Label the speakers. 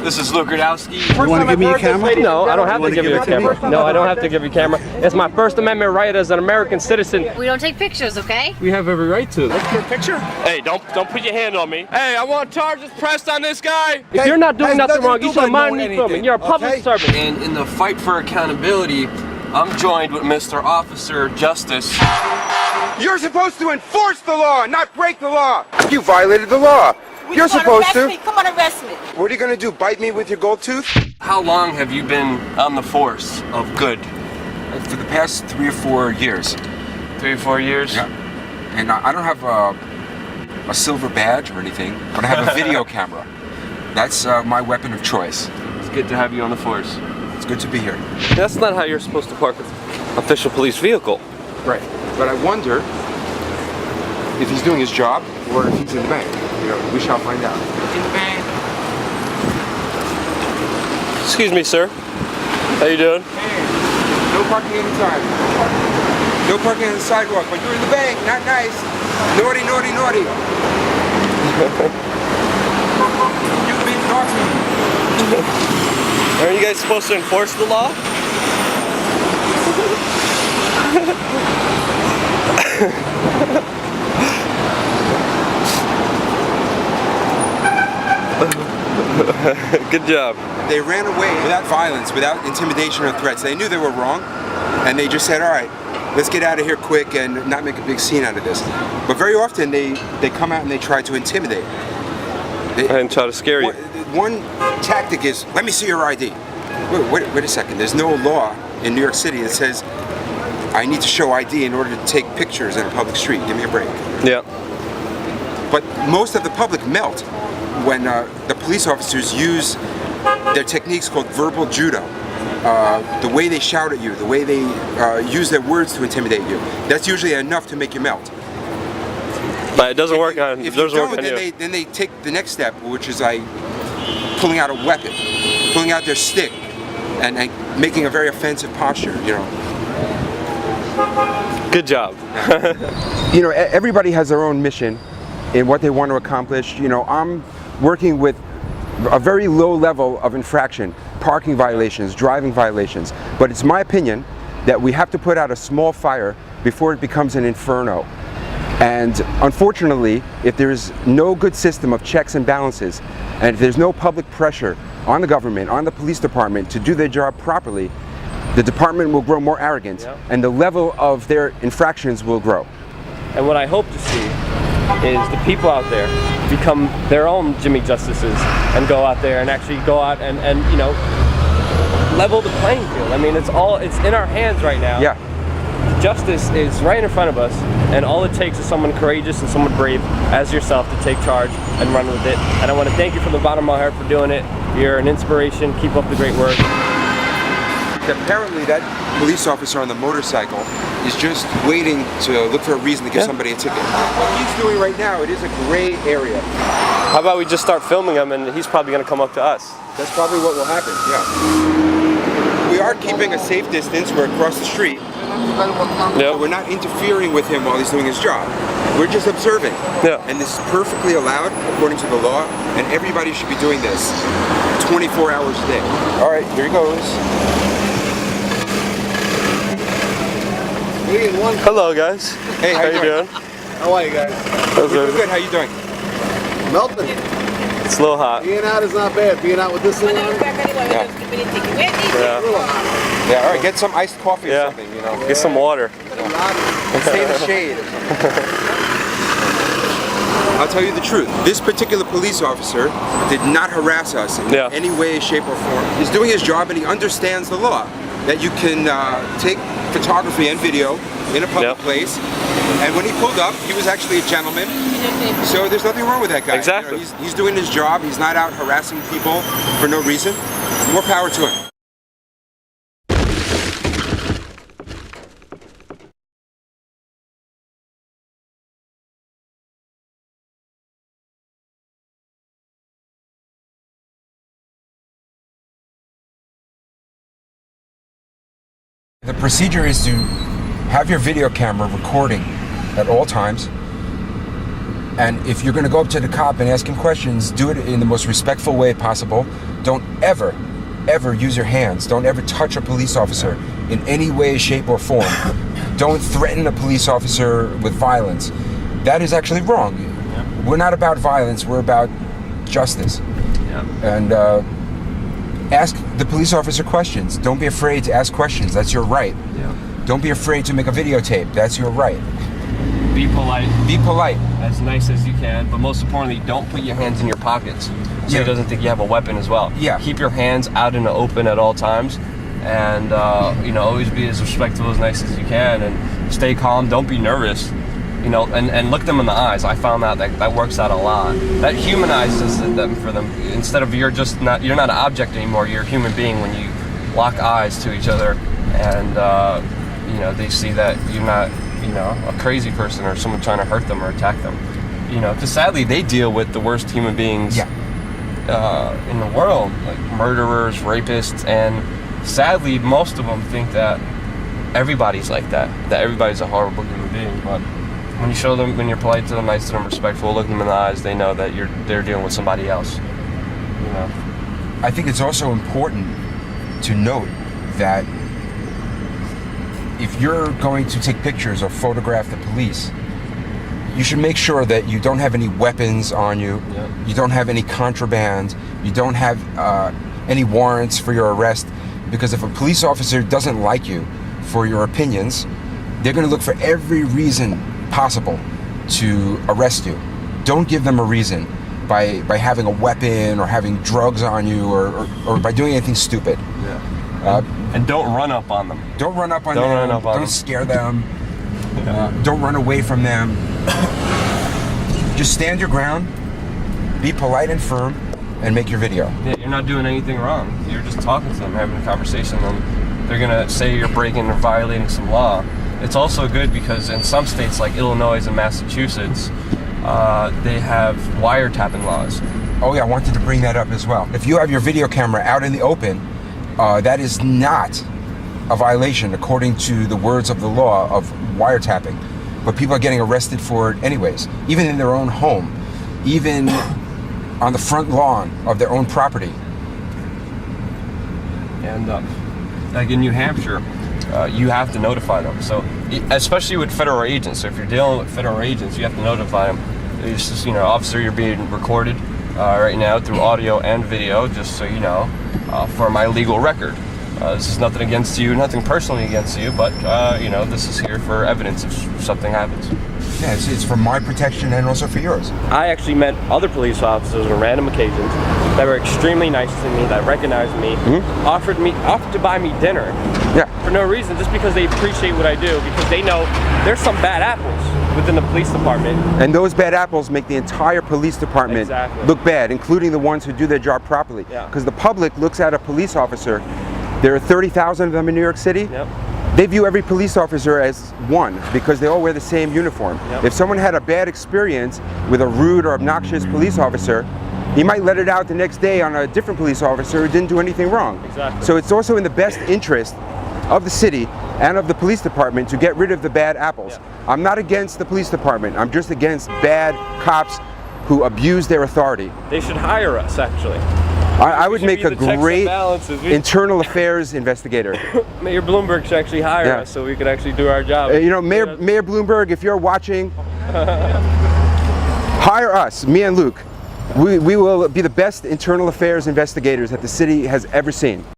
Speaker 1: This is Luke Gradowski.
Speaker 2: You want to give me a camera?
Speaker 3: No, I don't have to give you a camera. No, I don't have to give you a camera. It's my First Amendment right as an American citizen.
Speaker 4: We don't take pictures, okay?
Speaker 3: We have every right to.
Speaker 2: Let's get a picture.
Speaker 3: Hey, don't put your hand on me. Hey, I want charges pressed on this guy. If you're not doing nothing wrong, you shouldn't mind me filming. You're a public servant.
Speaker 1: And in the fight for accountability, I'm joined with Mr. Officer Justice.
Speaker 5: You're supposed to enforce the law, not break the law. You violated the law. You're supposed to.
Speaker 6: Come on, arrest me.
Speaker 5: What are you gonna do? Bite me with your gold tooth?
Speaker 1: How long have you been on the force of good?
Speaker 5: For the past 3 or 4 years.
Speaker 1: 3 or 4 years?
Speaker 5: Yeah. And I don't have a silver badge or anything, but I have a video camera. That's my weapon of choice.
Speaker 1: It's good to have you on the force.
Speaker 5: It's good to be here.
Speaker 3: That's not how you're supposed to park an official police vehicle.
Speaker 5: Right. But I wonder if he's doing his job or if he's in the bank. You know, we shall find out. In the bank.
Speaker 3: Excuse me, sir. How you doing?
Speaker 5: Hey, no parking anytime. No parking on the sidewalk, but you're in the bank, not nice. Naughty, naughty, naughty. You've been naughty.
Speaker 3: Aren't you guys supposed to enforce the law? Good job.
Speaker 5: They ran away without violence, without intimidation or threats. They knew they were wrong, and they just said, all right, let's get out of here quick and not make a big scene out of this. But very often they come out and they try to intimidate.
Speaker 3: And try to scare you.
Speaker 5: One tactic is, let me see your ID. Wait a second, there's no law in New York City that says I need to show ID in order to take pictures in a public street. Give me a break.
Speaker 3: Yeah.
Speaker 5: But most of the public melt when the police officers use their techniques called verbal judo. The way they shout at you, the way they use their words to intimidate you. That's usually enough to make you melt.
Speaker 3: But it doesn't work on.
Speaker 5: If you don't, then they take the next step, which is like pulling out a weapon, pulling out their stick, and making a very offensive posture. You know.
Speaker 3: Good job.
Speaker 5: You know, everybody has their own mission in what they want to accomplish. You know, I'm working with a very low level of infraction, parking violations, driving violations. But it's my opinion that we have to put out a small fire before it becomes an inferno. And unfortunately, if there is no good system of checks and balances, and if there's no public pressure on the government, on the police department to do their job properly, the department will grow more arrogant, and the level of their infractions will grow.
Speaker 3: And what I hope to see is the people out there become their own Jimmy Justices and go out there and actually go out and you know, level the playing field. I mean, it's in our hands right now.
Speaker 5: Yeah.
Speaker 3: Justice is right in front of us, and all it takes is someone courageous and someone brave as yourself to take charge and run with it. And I want to thank you from the bottom of my heart for doing it. You're an inspiration. Keep up the great work.
Speaker 5: Apparently that police officer on the motorcycle is just waiting to look for a reason to give somebody a ticket. What he's doing right now, it is a gray area.
Speaker 3: How about we just start filming him and he's probably going to come up to us?
Speaker 5: That's probably what will happen, yeah. We are keeping a safe distance. We're across the street.
Speaker 3: Yeah.
Speaker 5: We're not interfering with him while he's doing his job. We're just observing.
Speaker 3: Yeah.
Speaker 5: And this is perfectly allowed according to the law, and everybody should be doing this 24 hours a day. All right, here he goes.
Speaker 3: Hello guys.
Speaker 5: Hey, how you doing?
Speaker 2: How are you guys?
Speaker 5: We're good. How you doing?
Speaker 2: Melting.
Speaker 3: It's a little hot.
Speaker 2: Being out is not bad. Being out with this thing on.
Speaker 3: Yeah.
Speaker 5: Yeah. All right. Get some iced coffee or something. You know.
Speaker 3: Get some water.
Speaker 5: Stay in the shade. I'll tell you the truth. This particular police officer did not harass us in any way, shape, or form. He's doing his job and he understands the law. That you can take photography and video in a public place. And when he pulled up, he was actually a gentleman. So there's nothing wrong with that guy.
Speaker 3: Exactly.
Speaker 5: You know, he's doing his job. He's not out harassing people for no reason. More power to him. The procedure is to have your video camera recording at all times, and if you're going to go up to the cop and ask him questions, do it in the most respectful way possible. don't ever use your hands. Don't ever touch a police officer in any way, shape, or form. Don't threaten a police officer with violence. That is actually wrong.
Speaker 3: Yeah.
Speaker 5: We're not about violence, we're about justice.
Speaker 3: Yeah.
Speaker 5: And ask the police officer questions. Don't be afraid to ask questions. That's your right.
Speaker 3: Yeah.
Speaker 5: Don't be afraid to make a videotape. That's your right.
Speaker 3: Be polite.
Speaker 5: Be polite.
Speaker 3: As nice as you can, but most importantly, don't put your hands in your pockets so he doesn't think you have a weapon as well.
Speaker 5: Yeah.
Speaker 3: Keep your hands out in the open at all times, and always be as respectful, as nice as you can, and stay calm. Don't be nervous. And look them in the eyes. I found out that works out a lot. That humanizes them for them. Instead of you're not an object anymore. You're a human being when you lock eyes to each other, and they see that you're not a crazy person or someone trying to hurt them or attack them. Because sadly they deal with the worst human beings in the world, like murderers, rapists, and sadly most of them think that everybody's like that everybody's a horrible human being. But when you show them, when you're polite to them, nice to them, respectful, look them in the eyes, they know that they're dealing with somebody else.
Speaker 5: I think it's also important to note that if you're going to take pictures or photograph the police, you should make sure that you don't have any weapons on you, you don't have any contraband, you don't have any warrants for your arrest, because if a police officer doesn't like you for your opinions, they're going to look for every reason possible to arrest you. Don't give them a reason by having a weapon or having drugs on you or by doing anything stupid.
Speaker 3: And don't run up on them.
Speaker 5: Don't run up on them. Don't scare them. Don't run away from them. Just stand your ground, be polite and firm, and make your video.
Speaker 3: Yeah, you're not doing anything wrong. You're just talking to them, having a conversation with them. They're gonna say you're breaking or violating some law. It's also good because in some states like Illinois and Massachusetts, they have wiretapping laws.
Speaker 5: Oh yeah, I wanted to bring that up as well. If you have your video camera out in the open, that is not a violation according to the words of the law of wiretapping. But people are getting arrested for it anyways, even in their own home, even on the front lawn of their own property.
Speaker 3: And like in New Hampshire, you have to notify them. So especially with federal agents, so if you're dealing with federal agents, you have to notify them. It's just, officer, you're being recorded right now through audio and video, just so you know, for my legal record. This is nothing against you, nothing personally against you, but this is here for evidence if something happens.
Speaker 5: Yeah, it's for my protection and also for yours.
Speaker 3: I actually met other police officers on random occasions that were extremely nice to me, that recognized me, offered to buy me dinner. For no reason, just because they appreciate what I do, because they know there's some bad apples within the police department.
Speaker 5: And those bad apples make the entire police department look bad, including the ones who do their job properly. Because the public looks at a police officer. There are 30,000 of them in New York City. They view every police officer as one because they all wear the same uniform. If someone had a bad experience with a rude or obnoxious police officer, he might let it out the next day on a different police officer who didn't do anything wrong. So it's also in the best interest of the city and of the police department to get rid of the bad apples. I'm not against the police department. I'm just against bad cops who abuse their authority.
Speaker 3: They should hire us, actually.
Speaker 5: I would make a great internal affairs investigator.
Speaker 3: Mayor Bloomberg should actually hire us so we could actually do our job.
Speaker 5: Mayor Bloomberg, if you're watching, hire us, me and Luke. We will be the best internal affairs investigators that the city has ever seen.